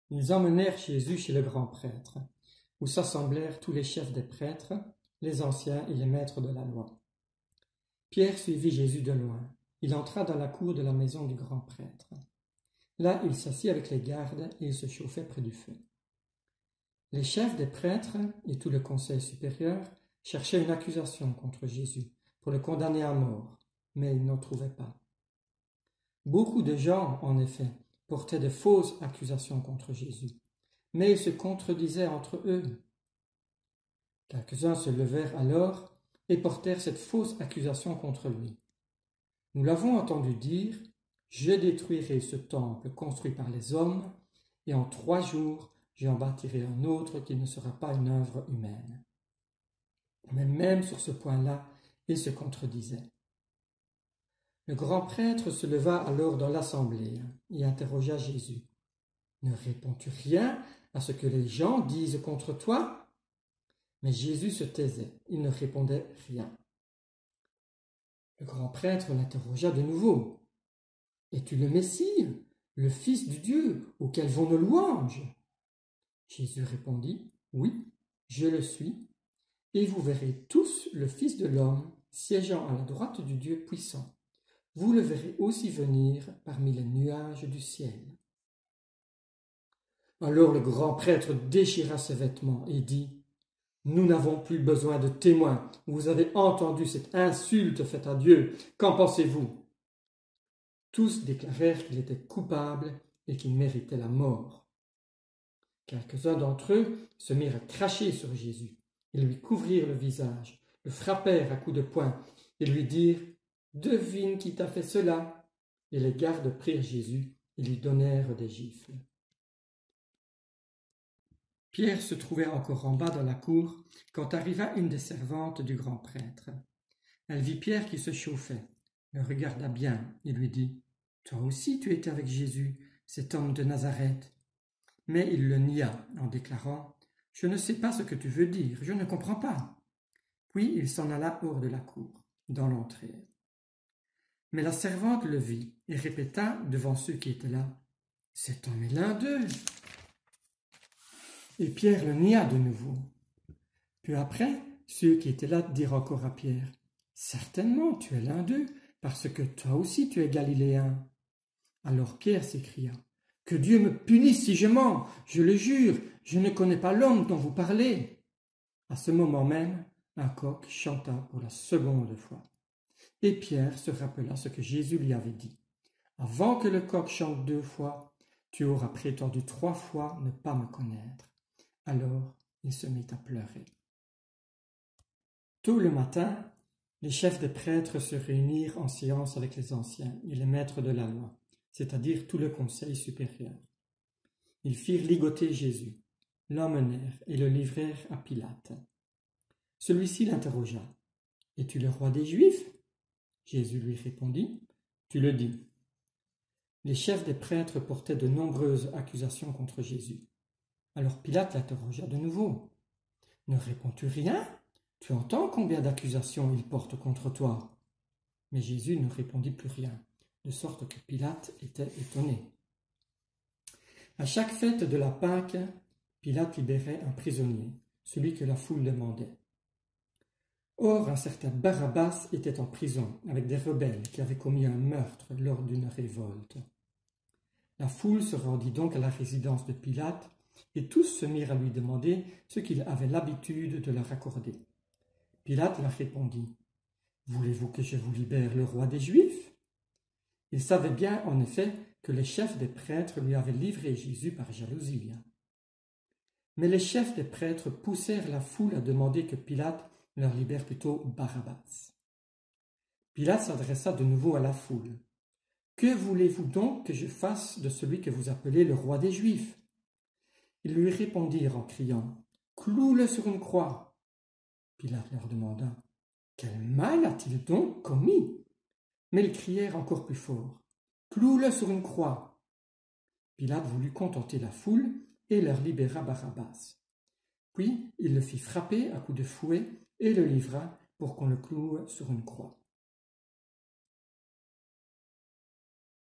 Ils emmenèrent Jésus chez le grand prêtre, où s'assemblèrent tous les chefs des prêtres, les anciens et les maîtres de la loi. Pierre suivit Jésus de loin. Il entra dans la cour de la maison du grand prêtre. Là, il s'assit avec les gardes et il se chauffait près du feu. Les chefs des prêtres et tout le conseil supérieur cherchaient une accusation contre Jésus pour le condamner à mort, mais ils n'en trouvaient pas. Beaucoup de gens, en effet, portaient de fausses accusations contre Jésus, mais ils se contredisaient entre eux. Quelques-uns se levèrent alors et portèrent cette fausse accusation contre lui. Nous l'avons entendu dire, « Je détruirai ce temple construit par les hommes, et en 3 jours, j'en bâtirai un autre qui ne sera pas une œuvre humaine. » Mais même sur ce point-là, il se contredisait. Le grand prêtre se leva alors dans l'assemblée et interrogea Jésus. « Ne réponds-tu rien à ce que les gens disent contre toi ?» Mais Jésus se taisait, il ne répondait rien. Le grand prêtre l'interrogea de nouveau. « Es-tu le Messie, le Fils du Dieu, auquel vont nos louanges ?» Jésus répondit, « Oui, je le suis, et vous verrez tous le Fils de l'homme siégeant à la droite du Dieu puissant. Vous le verrez aussi venir parmi les nuages du ciel. » Alors le grand prêtre déchira ses vêtements et dit, « Nous n'avons plus besoin de témoins. Vous avez entendu cette insulte faite à Dieu. Qu'en pensez-vous » Tous déclarèrent qu'il était coupable et qu'il méritait la mort. Quelques-uns d'entre eux se mirent à cracher sur Jésus. Ils lui couvrirent le visage, le frappèrent à coups de poing et lui dirent « Devine qui t'a fait cela ?» Et les gardes prirent Jésus et lui donnèrent des gifles. Pierre se trouvait encore en bas dans la cour quand arriva une des servantes du grand prêtre. Elle vit Pierre qui se chauffait, le regarda bien et lui dit « Toi aussi tu étais avec Jésus, cet homme de Nazareth. » Mais il le nia en déclarant « Je ne sais pas ce que tu veux dire, je ne comprends pas. » Puis il s'en alla hors de la cour, dans l'entrée. Mais la servante le vit et répéta devant ceux qui étaient là « Cet homme est l'un d'eux. » Et Pierre le nia de nouveau. Peu après, ceux qui étaient là dirent encore à Pierre « Certainement, tu es l'un d'eux, parce que toi aussi tu es galiléen. » Alors Pierre s'écria « Que Dieu me punisse si je mens, je le jure, je ne connais pas l'homme dont vous parlez. » À ce moment même, un coq chanta pour la 2e fois. Et Pierre se rappela ce que Jésus lui avait dit. « Avant que le coq chante 2 fois, tu auras prétendu 3 fois ne pas me connaître. » Alors il se mit à pleurer. Tôt le matin, les chefs des prêtres se réunirent en séance avec les anciens et les maîtres de la loi, c'est-à-dire tout le conseil supérieur. Ils firent ligoter Jésus, l'emmenèrent et le livrèrent à Pilate. Celui-ci l'interrogea. « Es-tu le roi des Juifs ?» Jésus lui répondit, « Tu le dis. » Les chefs des prêtres portaient de nombreuses accusations contre Jésus. Alors Pilate l'interrogea de nouveau. « Ne réponds-tu rien ? Tu entends combien d'accusations il porte contre toi ?» Mais Jésus ne répondit plus rien, de sorte que Pilate était étonné. À chaque fête de la Pâque, Pilate libérait un prisonnier, celui que la foule demandait. Or, un certain Barabbas était en prison avec des rebelles qui avaient commis un meurtre lors d'une révolte. La foule se rendit donc à la résidence de Pilate et tous se mirent à lui demander ce qu'il avait l'habitude de leur accorder. Pilate leur répondit « Voulez-vous que je vous libère le roi des Juifs ?» Il savait bien, en effet, que les chefs des prêtres lui avaient livré Jésus par jalousie. Mais les chefs des prêtres poussèrent la foule à demander que Pilate leur libère plutôt Barabbas. Pilate s'adressa de nouveau à la foule. « Que voulez-vous donc que je fasse de celui que vous appelez le roi des Juifs ?» Ils lui répondirent en criant « Cloue-le sur une croix !» Pilate leur demanda « Quel mal a-t-il donc commis ?» Mais ils crièrent encore plus fort « Cloue-le sur une croix !» Pilate voulut contenter la foule et leur libéra Barabbas. Puis il le fit frapper à coups de fouet et le livra pour qu'on le cloue sur une croix.